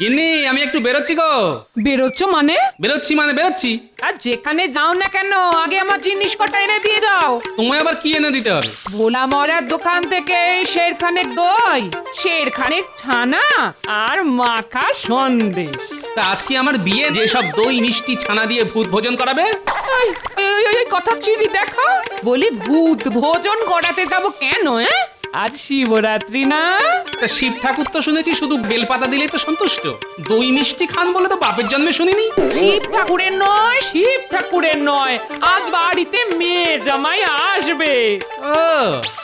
গিন্নি আমি একটু বেরোচ্ছি গো। বেরোচ্ছ মানে? বেরোচ্ছি। আর যেখানে যাও না কেন আগে আমার জিনিস কটা এনে দিয়ে যাও। তোমায় আবার কি এনে দিতে হবে? ভোলা মরার দোকান থেকে শেরখানেক দই, শেরখানেক ছানা আর মাখা সন্দেশ। তা আজ কি আমার বিয়ে, যে সব দই মিষ্টি ছানা দিয়ে ভূত ভোজন করাবে? এই কথা চিনি দেখো, বলি ভূত ভোজন করাতে যাব কেন? আজ শিবরাত্রি না? তা শিব ঠাকুর তো শুনেছি শুধু বেলপাতা দিলেই তো সন্তুষ্ট, দই মিষ্টি খান বলে তো বাপের জন্মে শুনিনি। শিব ঠাকুরের নয়, আজ বাড়িতে মেয়ে জামাই আসবে। ও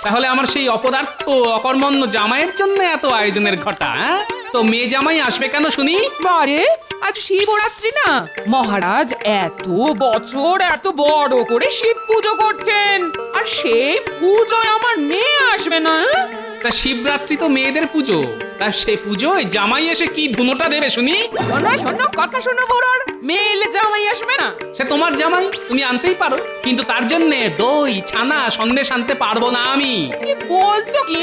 তাহলে আমার সেই অপদার্থ অকর্মণ্য জামাইয়ের জন্য এত আয়োজনের ঘটা? তো মেয়ে জামাই আসবে কেন শুনি? বারে আজ শিবরাত্রি না, মহারাজ এত বছর এত বড় করে শিব পুজো করছেন, আর সেই পুজোয় আমার মেয়ে আসবে না? তা শিবরাত্রি তো মেয়েদের পুজো, তা সে পুজোয় জামাই এসে কি ধুনোটা দেবে শুনি? শোনো কথা শোনো বড়র, মেয়ে এলে জামাই আসবে না? সে তোমার জামাই, তুমি আনতেই পারো, কিন্তু তার জন্য দই ছানা সন্দেশ আনতে পারবো না আমি। কি বলছো কি?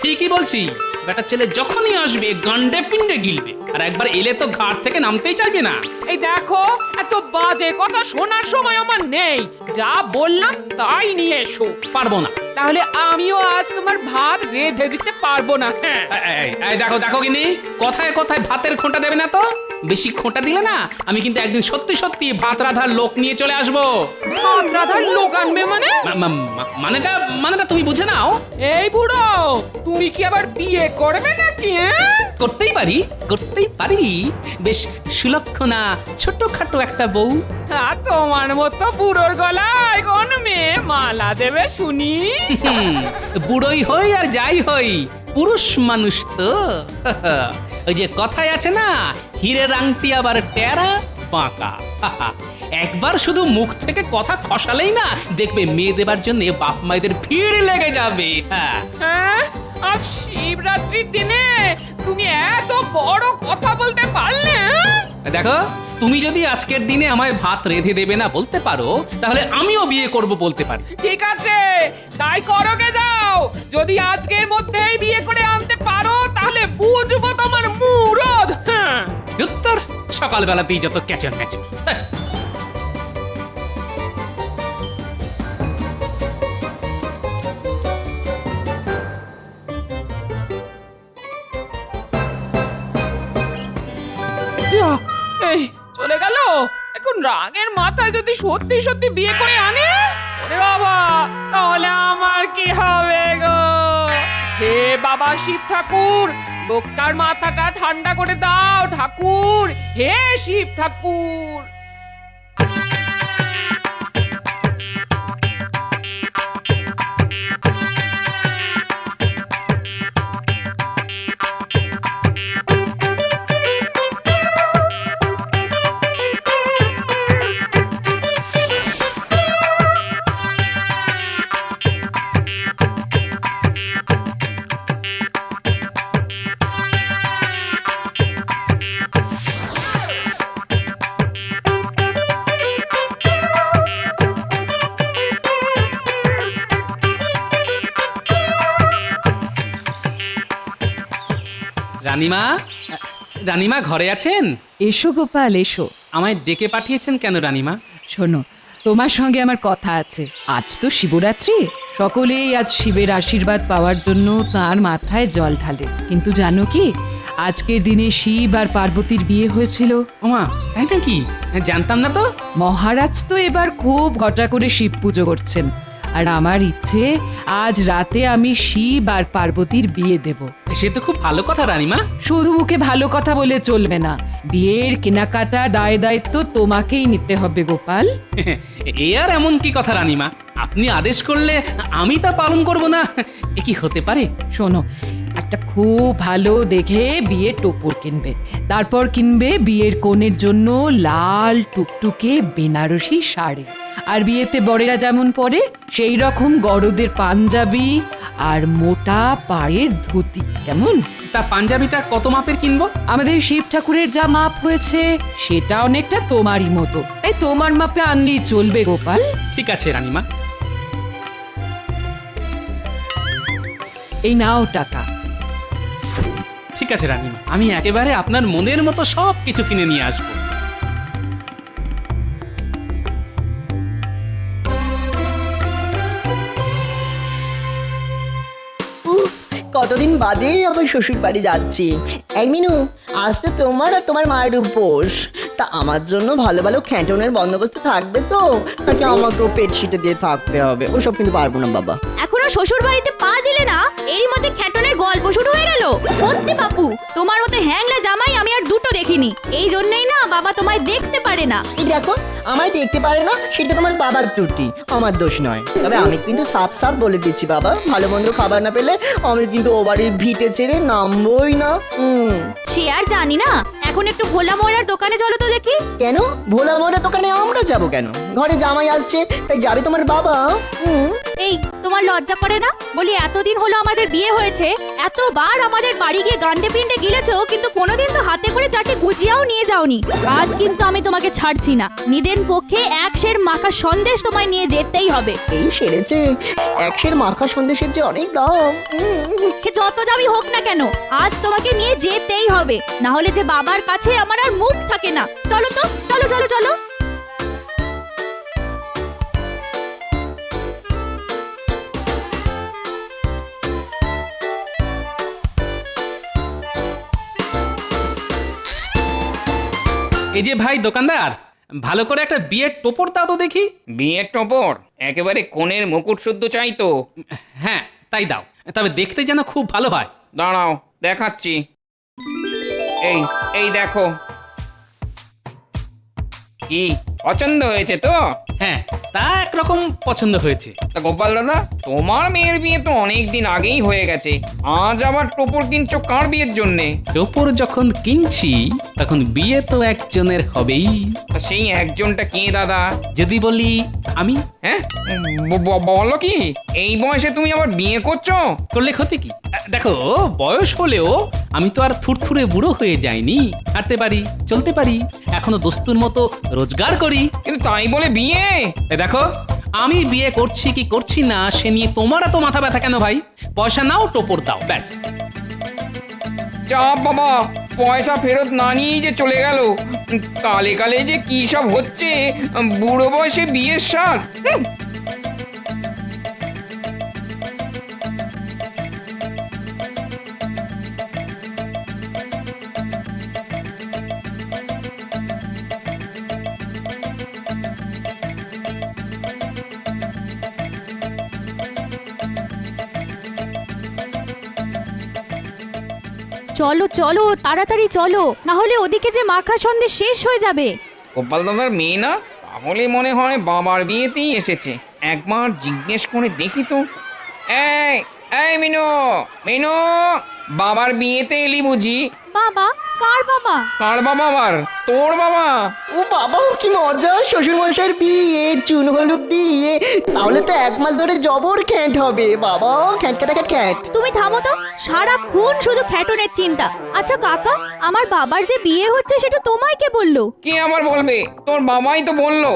ঠিকই বলছি, বেটার ছেলে যখনই আসবে গান্ডে পিন্ডে গিলবে, আর একবার এলে তো ঘাট থেকে নামতেই চাইবে না। এই দেখো, এত বাজে কথা শোনার সময় আমার নেই, যা বললাম তাই নিয়ে এসো। পারবো না। তাহলে আমিও আজ তোমার ভাত রেঁধে দিতে পারবো না। হ্যাঁ এই দেখো গিনি, কথায় কথায় ভাতের খোঁটা দেবে না তো। বেশি খোঁটা দিলে না আমি কিন্তু একদিন সত্যি সত্যি ভাত রাধার লোক নিয়ে চলে আসবো। ভাত রাধার লোক আনবে মানে? মানেটা তুমি বুঝে নাও। এই বুড়ো, তুমি কি আবার বিয়ে করবে নাকি? করতেই পারি, বেশ সুলক্ষণা ছোটখাটো একটা বউ। তোমার মতো বুড়োর গলায় কোন মেয়ে মালা দেবে শুনি? বুড়োই হই আর যাই হই, পুরুষ মানুষ তো। ওই যে কথায় আছে না, হীরের আংটি আবার টেরা বাঁকা। একবার শুধু মুখ থেকে কথা খসালেই না, দেখবে মেয়ে দেবার জন্য বাপ মায়েদের ভিড় লেগে যাবে। হ্যাঁ, আজ শিবরাত্রির দিনে তুমি এত বড় কথা বলতে পারলে? দেখো, তুমি যদি আজকের দিনে আমায় ভাত রেঁধে দেবে না বলতে পারো, তাহলে আমিও বিয়ে করব বলতে পারি। ঠিক আছে, তাই করোগে যাও। যদি আজকের মধ্যেই বিয়ে করে আনতে পারো তাহলে বুঝবো তোমার মুরদ। উত্তর সকালবেলাতেই যত ক্যাচর ম্যাচর। যা, এই চলে গেল। এখন রাগের মাথায় যদি সত্যি সত্যি বিয়ে করে আনে, ওরে বাবা, তাহলে আমার কি হবে গো? হে বাবা শিব ঠাকুর, লোকটার মাথাটা ঠান্ডা করে দাও ঠাকুর, হে শিব ঠাকুর। রানীমা ঘরে আছেন? এসো গোপাল এসো। আমায় ডেকে পাঠিয়েছেন কেন রানীমা? শোনো, তোমার সঙ্গে আমার কথা আছে। আজ তো শিবরাত্রি, সকলেই আজ শিবের আশীর্বাদ পাওয়ার জন্য তার মাথায় জল ঢালে। কিন্তু জানো কি, আজকের দিনে শিব আর পার্বতীর বিয়ে হয়েছিল। ওমা, তাই নাকি? জানতাম না তো। মহারাজ তো এবার খুব ঘটা করে শিব পুজো করছেন, আর আমার ইচ্ছে আজ রাতে আমি শিব আর পার্বতীর বিয়ে দেব। সে তো খুব ভালো কথা রানীমা। শুধু মুখে ভালো কথা বলে চলবে না, বিয়ের কেনাকাটা দায় দায়িত্ব তোমাকেই নিতে হবে গোপাল। এ আর এমন কি কথা রানীমা, আপনি আদেশ করলে আমি তা পালন করব না, এ কি হতে পারে? শোনো, একটা খুব ভালো দেখে বিয়ের টোপর কিনবে, তারপর কিনবে বিয়ের কনের জন্য লাল টুকটুকে বেনারসি শাড়ি, আর বিয়েতে বরেরা যেমন পরে সেই রকম গরদের পাঞ্জাবি আর মোটা পায়ের ধুতি। কেমন? তা পাঞ্জাবিটা কত মাপের কিনবো? আমাদের শিব ঠাকুরের যা মাপ হয়েছে সেটা অনেকটা তোমারই মতো, তাই তোমার মাপে আনলেই চলবে গোপাল। ঠিক আছে রানীমা। এই নাও টাকা। ঠিক আছে রানীমা, আমি একেবারে আপনার মনের মতো সব কিছু কিনে নিয়ে আসবো। উফ, কতদিন বাদে আমার শ্বশুর বাড়ি যাচ্ছি। এই মিনু, আজ তো তোমার আর তোমার মায়ের উপোস। তা আমার জন্য ভালো ভালো খ্যাটনের বন্দোবস্ত থাকবে তো, নাকি আমাকেও পেট শিটে দিয়ে থাকতে হবে? ওসব কিন্তু পারবো না বাবা। এখনো শ্বশুর বাড়িতে পা দিলে না, এরই মধ্যে খ্যাটনের গল্প শুরু হয়ে গেল। সত্যি বাপু, তোমার মতো হ্যাংলা জামাই আমি আর দুটো দেখিনি। এই জন্যই না বাবা তোমায় দেখতে পারে না। এই দেখো, আমায় দেখতে পারে না সেটা তোমার বাবার ত্রুটি, আমার দোষ নয়। তবে আমি কিন্তু সাফ সাফ বলে দিচ্ছি বাবা, ভালো মন্দ খাবার না পেলে আমি কিন্তু ও বাড়ির ভিটে ছেড়ে নামবই না। সে আর জানি না। এখন একটু ভোলা মোড়ার দোকানে চলো তো দেখি। কেন ভোলা মোড়া দোকানে আমরা যাব কেন? ঘরে জামাই আসছে তাই যাবে তোমার বাবা? এই, তোমার লজ্জা করে না? বলি এতদিন হলো আমাদের বিয়ে হয়েছে, এতবার আমাদের বাড়ি গিয়ে গান্ডে পিন্ডে গিলেছো, কিন্তু কোনোদিন তো হাতে করে চারটে গুজিয়াও নিয়ে যাওনি। আজ কিন্তু আমি তোমাকে ছাড়ছি না। নিদেন পক্ষে এক সের মাখা সন্দেশ তোমায় নিয়ে যেতেই হবে। এই সেরেছে, একশের মাখা সন্দেশের যে অনেক দাম। সে যত দামি হোক না কেন, আজ তোমাকে নিয়ে যেতেই হবে। না হলে যে বাবার কাছে আমার আর মুখ থাকে না। চলো তো, চলো চলো চলো। এই যে ভাই দোকানদার, ভালো করে একটা বিয়ের টোপর দাও তো দেখি। বিয়ের টপর একেবারে কোণের মুকুট শুদ্ধ চাই তো। হ্যাঁ তাই দাও, তবে দেখতে যেন খুব ভালো হয়। দাঁড়াও দেখাচ্ছি। এই এই দেখো, কি পছন্দ হয়েছে তো? হ্যাঁ, তা একরকম পছন্দ হয়েছে। তা গোপাল দাদা, তোমার মেয়ের বিয়ে তো অনেক দিন আগেই হয়ে গেছে, আজ আবার টপর কিনছো কার বিয়ের জন্যে? টোপর যখন কিনছি তখন বিয়ে তো একজনের হবেই। তা সেই একজনটা কে দাদা? যদি বলি আমি, হ্যাঁ, বলো কি এই বয়সে তুমি আবার বিয়ে করছো? করলে ক্ষতি কি? দেখো, বয়স হলেও আমি তো আর থুরথুরে বুড়ো হয়ে যাইনি। হাঁটতে পারি, চলতে পারি, এখনো দস্তুর মতো রোজগার করি। কিন্তু তাই বলে বিয়ে? দেখো, আমি বিয়ে করছি কি করছি না সে নিয়ে তোমার এত মাথা ব্যথা কেন ভাই? পয়সা নাও, টোপর দাও, ব্যাস। চাপ বাবা, পয়সা ফেরত না নিয়েই যে চলে গেল। কালে কালে যে কি সব হচ্ছে, বুড়ো বয়সে বিয়ের সাথ। চলো চলো, তাড়াতাড়ি চলো, না হলে ওদিকে যে মাখা সন্দেশ শেষ হয়ে যাবে। গোপাল দাদার মেয়ে না? তাহলে মনে হয় বাবার বিয়েতেই এসেছে। একবার জিজ্ঞেস করে দেখি তো। এই এই মিনু, মিনু, বাবার বিয়েতে এলি বুঝি? বাবা? কার বাবা? কার বাবা আবার? তোর বাবা? ও বাবা, কি মজা! শ্বশুর মশাইয়ের বিয়ে, চুন হলুদ দিয়ে, তাহলে তো 1 মাস ধরে জবর খ্যাট হবে বাবা। খ্যাট খ্যাট খ্যাট খ্যাট। তুমি থামো তো, সারাক্ষণ শুধু খ্যাটনের চিন্তা। আচ্ছা কাকা, আমার বাবার যে বিয়ে হচ্ছে সেটা তোমায় কে বললো? কে আবার বলবে? তোর বাবাই তো বললো।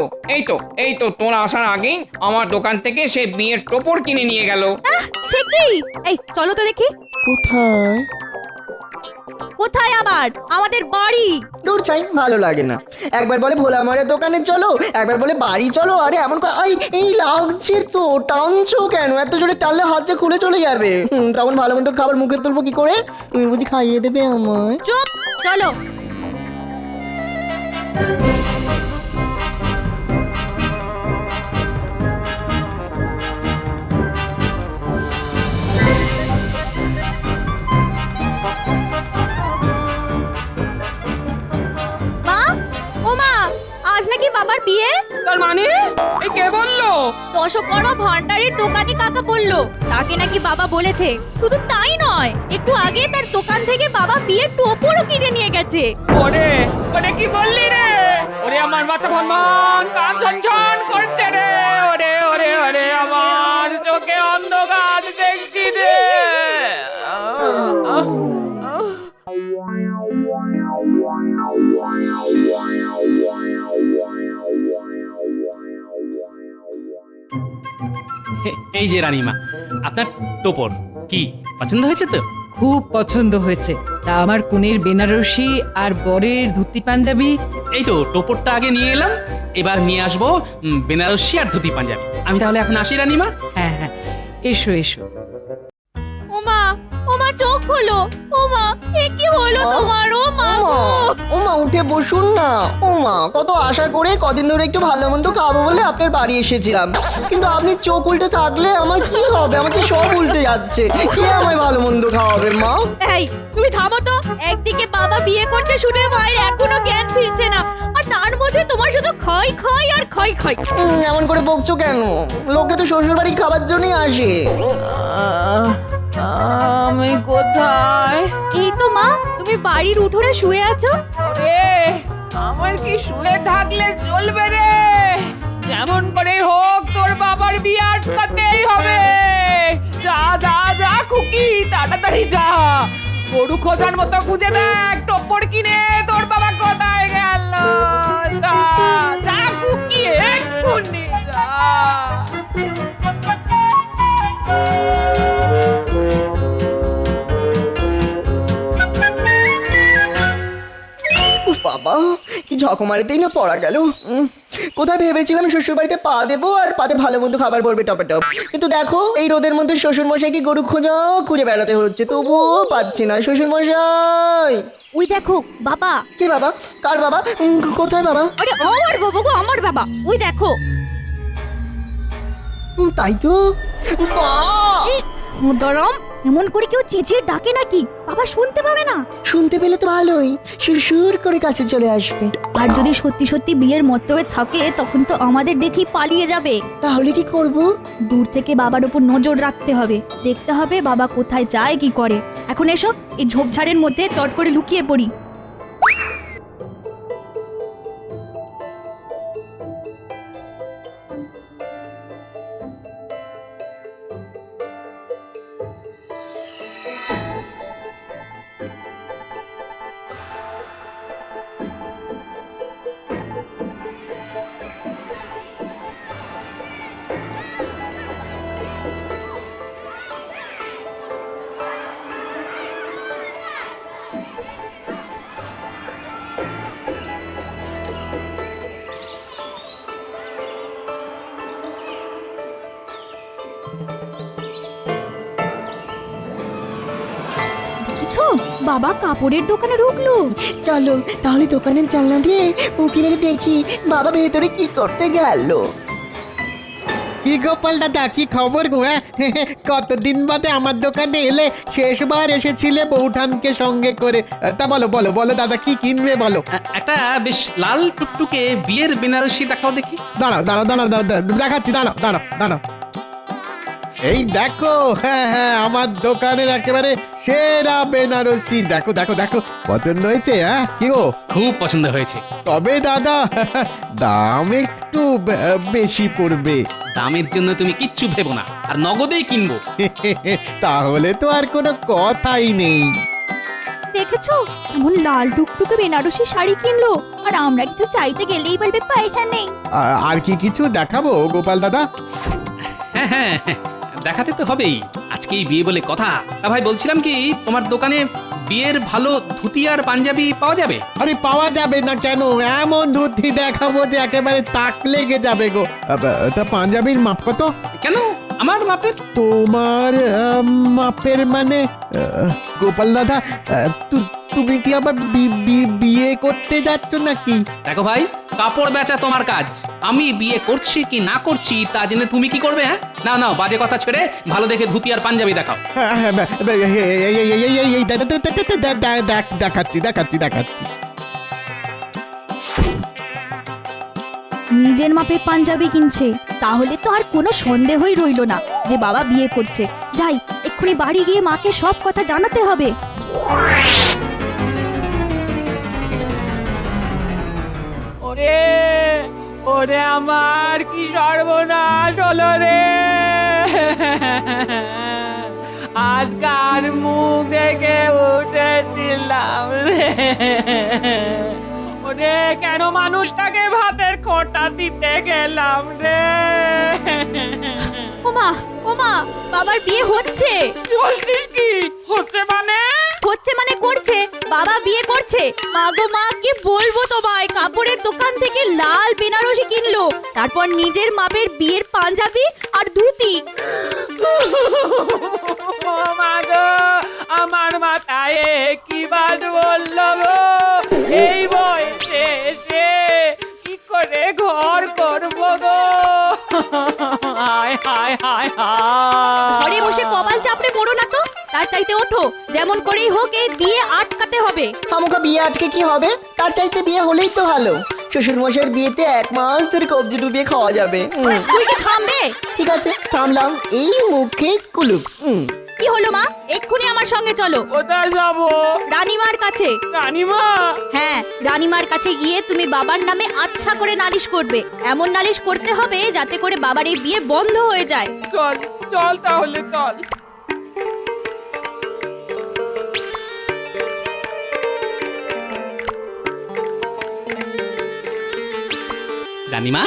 এই তো তোর আসার আগেই আমার দোকান থেকে সে বিয়ের টোপর কিনে নিয়ে গেল। সে কি? এই চলো তো দেখি। কোথায়? কোথায় আবার? আমাদের বাড়ি। দূর চাই, ভালো লাগে না। একবার বলে ভোলা মারের দোকানে চলো, একবার বলে বাড়ি চলো। আরে এমন এই লাগছে তো, টানছো কেন? এত জোরে টানলে হাত যে খুলে চলে যাবে। তখন ভালো মন্দ খাবার মুখে তুলবো কি করে? তুমি বুঝি খাইয়ে দেবে আমায়? চুপ, চলো। মা, ও মা, আজ নাকি বাবার বিয়ে? তার মানে এই কে বললো? দশকর্মা ভান্ডারের দোকানি কাকা বললো, তাকে নাকি বাবা বলেছে। শুধু তাই নয়, একটু আগে তার দোকান থেকে বাবা বিয়ের টোপরও কিনে নিয়ে গেছে। ওরে ওরে, কি বললি রে? ওরে আমার মাথা ভনভন, কান ঝনঝন করছে রে। ওরে ওরে ওরে, আমার চোখে অন্ধকার দেখছি রে। এই যে রানীমা, আপনার টোপর কি পছন্দ হয়েছে তো? খুব পছন্দ হয়েছে। তা আমার কনের বেনারসি আর বরের ধুতি পাঞ্জাবি? এই তো টোপরটা আগে নিয়ে এলাম, এবার নিয়ে আসবো বেনারসি আর ধুতি পাঞ্জাবি। আমি তাহলে এখন আসি রানীমা। হ্যাঁ হ্যাঁ, এসো এসো। ওমা ওমা চোখ খোলো। ওমা এ কি হলো তোমার? ওমা গো। ওমা উঠে বসুন না। ওমা কত আশা করে কদিন ধরে একটু ভালো মন্দ খাবো বলে আপনার বাড়ি এসেছিলাম, কিন্তু আপনি চোখ উল্টে থাকলে আমার কি হবে? আমার তো সব উল্টে যাচ্ছে। কে আমায় ভালো মন্দ খাওয়াবে মা? এই তুমি থামো তো। একদিকে বাবা বিয়ে করছে শুনে মায়ের এখনো জ্ঞান ফিরছে না, আর তার মধ্যে তোমার শুধু ক্ষয় ক্ষয় আর ক্ষয় ক্ষয়। এমন করে বকছো কেন? লোকে তো শ্বশুর বাড়ি খাবার জন্যই আসে। আমি কোথায়? এই তো মা, তুমি বাড়ির উঠোনে শুয়ে আছো। রে আমার কি শুয়ে থাকলে চলবে রে? যেমন করে হোক তোর বাবার বিয়ে আটকাতেই হবে। যা যা যা খুকি, তাড়াতাড়ি যা। গরু খোঁজার মতো খুঁজে দেখ টোপর কিনে তোর বাবা কোথায় গেল। যা যা খুকি, এক্ষুনি যা। উফ বাবা, কি ঝকমারিতেই না পড়া গেল। কোথায় ভেবেছিলাম শ্বশুর বাড়িতে পা দেবো আর পাতে ভালো মন্দ খাবার পড়বে টপে টপ, কিন্তু দেখো এই রোদের মধ্যে শ্বশুর মশাই কি গরু খুঁজে বেড়াতে হচ্ছে, তবুও পাচ্ছি না শ্বশুর মশাই। ওই দেখো বাবা। কে বাবা? কার বাবা? কোথায় বাবা? আরে আমার বাবা গো, আমার বাবা। ওই দেখো। তাই তো। দরম এমন করে কেউ চেঁচিয়ে ডাকে নাকি? বাবা শুনতে পাবে না? শুনতে পেলে তো ভালোই, সুর করে কাছে চলে আসবে। আর যদি সত্যি সত্যি বিয়ের মতলবে থাকে তখন তো আমাদের দেখেই পালিয়ে যাবে। তাহলে কি করব? দূর থেকে বাবার উপর নজর রাখতে হবে, দেখতে হবে বাবা কোথায় যায় কি করে। এখন এসো, এই ঝোপঝাড়ের মধ্যে চট করে লুকিয়ে পড়ি। দেখছো বাবা কাপড়ের দোকানে ঢুকলো। চলো তাহলে দোকানের জানলা দিয়ে উঁকি মেরে দেখি বাবা ভেতরে কি করতে গেল। কি গোপাল দাদা, কি খবর গো? কতদিন বাদে আমার দোকানে এলে? শেষবার এসেছিলে বৌঠানকে সঙ্গে করে। তা বলো বলো বলো দাদা, কি কিনবে বলো। একটা বেশ লাল টুকটুকে বিয়ের বেনারসি দেখাও দেখি। দাঁড়াও দাঁড়াও দাঁড়াও দাঁড়াও, দেখাচ্ছি, দাঁড়াও দাঁড়াও দাঁড়াও। এই দেখো, হ্যাঁ হ্যাঁ, আমার দোকানের একেবারে সেরা বেনারসি। দেখো দেখো দেখো, পছন্দ হয়েছে? হ্যাঁ কি গো? খুব পছন্দ হয়েছে। তবে দাদা দাম একটু বেশি পড়বে। দামের জন্য তুমি কিচ্ছু ভেবো না, আর নগদেই কিনবো। তাহলে তো আর কোনো কথাই নেই। দেখেছো এমন লাল টুকটুকে বেনারসি শাড়ি কিনলো, আর আমরা কিছু চাইতে গেলেই বলবে পয়সা নেই। আর কি কিছু দেখাবো গোপাল দাদা? হ্যাঁ হ্যাঁ হ্যাঁ, দেখাতে তো হবেই, আজকেই বিয়ে বলে কথা। তা ভাই বলছিলাম কি, তোমার দোকানে বিয়ের ভালো ধুতি আর পাঞ্জাবি পাওয়া যাবে? আরে পাওয়া যাবে না কেন? এমন ধুতি দেখাবো যে একেবারে তাক লেগে যাবে গো। তা পাঞ্জাবির মাপ কত? কেন আমার মাপের? তোমার মাপের মানে গোপাল দাদা, তুমি কি আবার বিয়ে করতে যাচ্ছ নাকি? দেখো ভাই, কাপড় বেচা তোমার কাজ, আমি বিয়ে করছি কি না করছি তা জেনে তুমি কি করবে? হ্যাঁ নাও নাও, বাজে কথা ছেড়ে ভালো দেখে ধুতি আর পাঞ্জাবি দেখাও। দেখাচ্ছি দেখাচ্ছি দেখাচ্ছি। নিজের মাপের পাঞ্জাবি কিনছে, তাহলে তো আর কোনো সন্দেহই রইলো না যে বাবা বিয়ে করছে। যাই এক্ষুনি বাড়ি গিয়ে মাকে সব কথা জানাতে হবে। ওরে ওরে আমার কি সর্বনাশ হলো রে। আজকাল মুখ দেখে উঠেছিলাম রে। ওরে কেন মানুষটাকে ভাতের খোঁটা দিতে গেলাম রে। ওমা ওমা মা, বাবার বিয়ে হচ্ছে। কি বলছিস কি হচ্ছে মানে? হচ্ছে মানে করছে, বাবা বিয়ে করছে। মা গো মা, কি বলবো তোমায়, কাপড়ের দোকান থেকে লাল বেনারসি কিনলো, তারপর নিজের মাপের বিয়ের পাঞ্জাবি আর ধুতি। ও মা গো, আমার মাথায় কি বাজ বললো গো, এই বয়সে এসে কি করে ঘর করবো গো? হায় হায় হায় হায়। ঘরে বসে কপাল চাপড়ে পড়ো না তো, তার চাইতে ওঠো, যেমন করেই হোক এই বিয়ে আটকাতে হবে। খামোখা বিয়ে আটকে কি হবে? তার চাইতে বিয়ে হলেই তো ভালো। শ্বশুর মশাইয়ের বিয়েতে 1 মাস ধরে কবজি ডুবিয়ে খাওয়া যাবে। তুই কি থামবে? ঠিক আছে, থামলাম। এই মুখে কুলুপ। কি হলো মা, এক্ষুনি আমার সঙ্গে চলো কোথায় যাবো? রানীমার কাছে। রানীমা? হ্যাঁ, রানীমার কাছে গিয়ে তুমি বাবার নামে আচ্ছা করে নালিশ করবে। এমন নালিশ করতে হবে যাতে করে বাবার এই বিয়ে বন্ধ হয়ে যায়। চল চল তাহলে চল। রানীমা,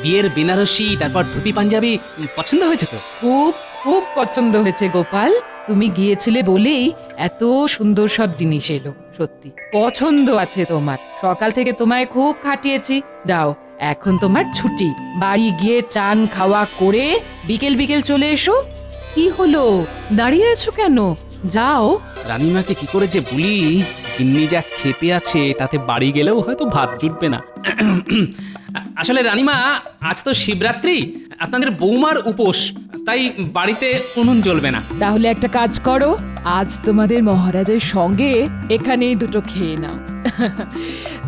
বিয়ের বেনারসি তারপর ধুতি পাঞ্জাবি পছন্দ হয়েছে তো? খুব খুব পছন্দ হয়েছে গোপাল, তুমি গিয়েছিলে বলেই এত সুন্দর সব জিনিস এলো। সত্যি পছন্দ আছে তোমার। সকাল থেকে তোমায় খুব খাটিয়েছি। যাও, এখন তোমার ছুটি। বাড়ি গিয়ে চান খাওয়া করে বিকেল বিকেল চলে এসো। কি হলো, দাঁড়িয়ে আছো কেন? যাও। রানীমাকে কি করে যে বলি, গিন্নি যা ক্ষেপে আছে তাতে বাড়ি গেলেও হয়তো ভাত জুটবে না। আসলে রানীমা, আজ তো শিবরাত্রি, আপনাদের বৌমার উপোস, তাই বাড়িতে উনুন জ্বলবে না। তাহলে একটা কাজ করো, আজ তোমাদের মহারাজের সঙ্গে এখানেই দুটো খেয়ে নাও।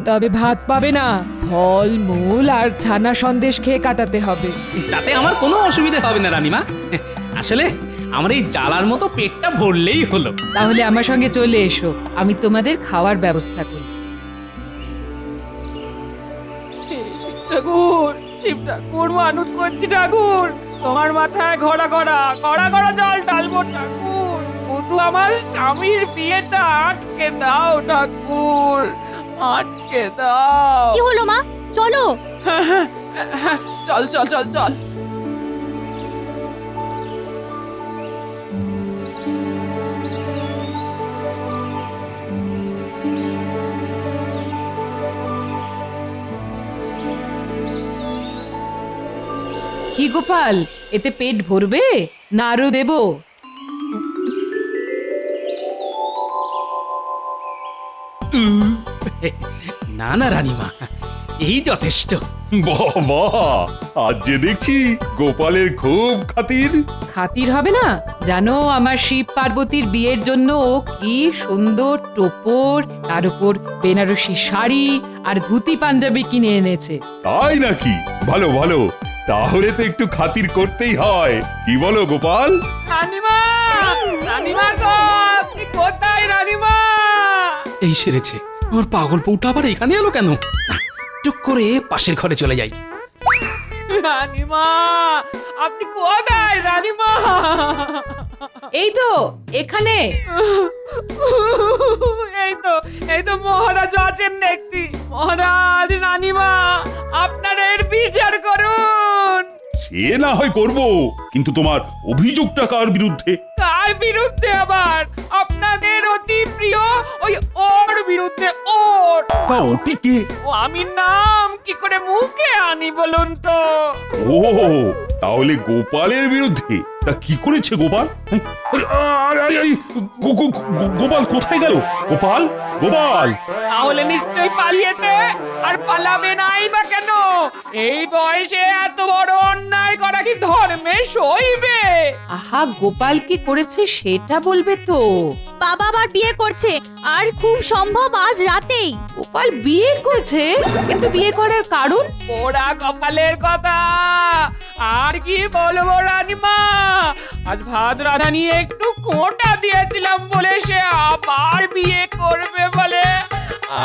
তবে ভাত পাবে না, ফল মূল আর ছানা সন্দেশ খেয়ে কাটাতে হবে। তাতে আমার কোনো অসুবিধা হবে না রানীমা। আসলে আমার এই জ্বালার মতো পেটটা ভরলেই হলো। তাহলে আমার সঙ্গে চলে এসো, আমি তোমাদের খাওয়ার ব্যবস্থা করি। ঠাকুর, শিব ঠাকুর, মানত করছি ঠাকুর, তোমার মাথায় ঘোড়া ঘোড়া ঘোড়া ঘোড়া জল ঢালবো ঠাকুর, শুধু আমার স্বামীর বিয়েটা আটকে দাও ঠাকুর, আটকে দাও। কি হলো মা, চলো। চল চল চল চল। কি গোপাল, এতে পেট ভরবে না আরো দেবো? না না রানীমা, এই যথেষ্ট। বাবা, আজ যে দেখছি গোপালের খুব খাতির। খাতির হবে না? জানো, আমার শিব পার্বতীর বিয়ের জন্য কি সুন্দর টোপর, তার উপর বেনারসি শাড়ি আর ধুতি পাঞ্জাবি কিনে এনেছে। তাই নাকি? ভালো ভালো, তাহলে তো একটু খাতির করতেই হয়। কি বলো গোপাল? রানীমা, রানীমা গো, আপনি কোথায় রানীমা? এই সেরেছে, আমার পাগল বউটা আবার এখানে এলো কেন? টুক করে পাশের ঘরে চলে যাই। রানীমা, আপনি কোথায় রানীমা? এই তো এখানে। এই তো মহারাজ আছেন দেখছি। মহারাজ, রানীমা, আপনার এর বিচার করুন। সে না হয় করবো, কিন্তু তোমার অভিযোগটা কার বিরুদ্ধে? কার বিরুদ্ধে আবার? আপনাদের অতি প্রিয় ওই ওর বিরুদ্ধে। ওর তা ওটি কে? ও আমি নাম কি করে মুখে আনি বলুন তো? ও, তাহলে গোপালের বিরুদ্ধে। তা কি করেছে গোপাল? গোপাল কোথায় গেল? গোপাল, গোপাল! তাহলে নিশ্চয়ই পালিয়েছে, আর পালাবে নাই বা কেন? এই বয়সে এত বড় অন্যায় করা কি ধর্মে সইবে? আহা, গোপাল কি করেছে সেটা বলবে তো। বাবা আবার বিয়ে করছে, আর খুব সম্ভব আজ রাতেই। গোপাল বিয়ে করেছে, কিন্তু বিয়ে করার কারণ? পোড়া কপালের কথা আর কি বলবো রানীমা। আজ ভাত রাধা নিয়ে একটু খোঁটা দিয়েছিলাম বলে সে আবার বিয়ে করবে বলে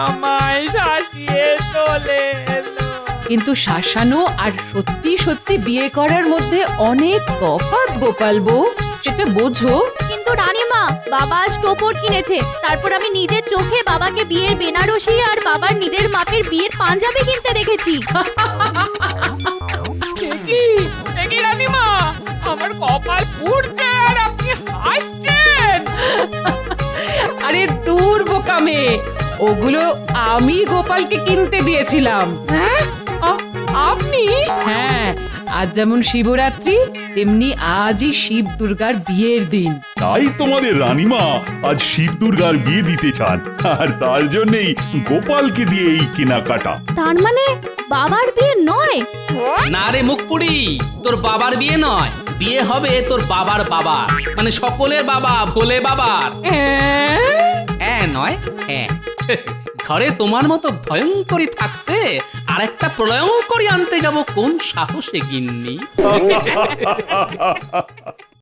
আমায় শাসিয়ে চলে এলো। কিন্তু শাসানো আর সত্যি সত্যি বিয়ে করার মধ্যে অনেক তফাৎ গোপাল বউ, সেটা বোঝো। কিন্তু রানীমা, বাবা আজ টোপর কিনেছে, তারপর আমি নিজের চোখে বাবাকে বিয়ের বেনারসি আর বাবার নিজের মাপের বিয়ের পাঞ্জাবি কিনতে দেখেছি। এ কি রানীমা, আমার কপাল পুড়ছে আর আপনি হাসছেন। আরে দূর বোকা মেয়ে, ওগুলো আমি গোপালকে কিনতে দিয়েছিলাম। আপনি? হ্যাঁ, আজ যেমন শিবরাত্রি তেমনি আজই শিব দুর্গার বিয়ের দিন। তাই তোমাদের রানীমা আজ শিব দুর্গার বিয়ে দিতে চান, আর তার জন্যই গোপালকে দিয়ে এই কেনাকাটা। তার মানে বাবার বিয়ে নয়? না রে মুখপুরি, তোর বাবার বিয়ে নয়, বিয়ে হবে তোর বাবার বাবা, মানে সকলের বাবা, ভোলে বাবার। হ্যাঁ নয় হ্যাঁ। ঘরে তোমার মতো ভয়ঙ্করী থাকতে আর একটা প্রলয়ঙ্করী আনতে যাব কোন সাহসে গিন্নি?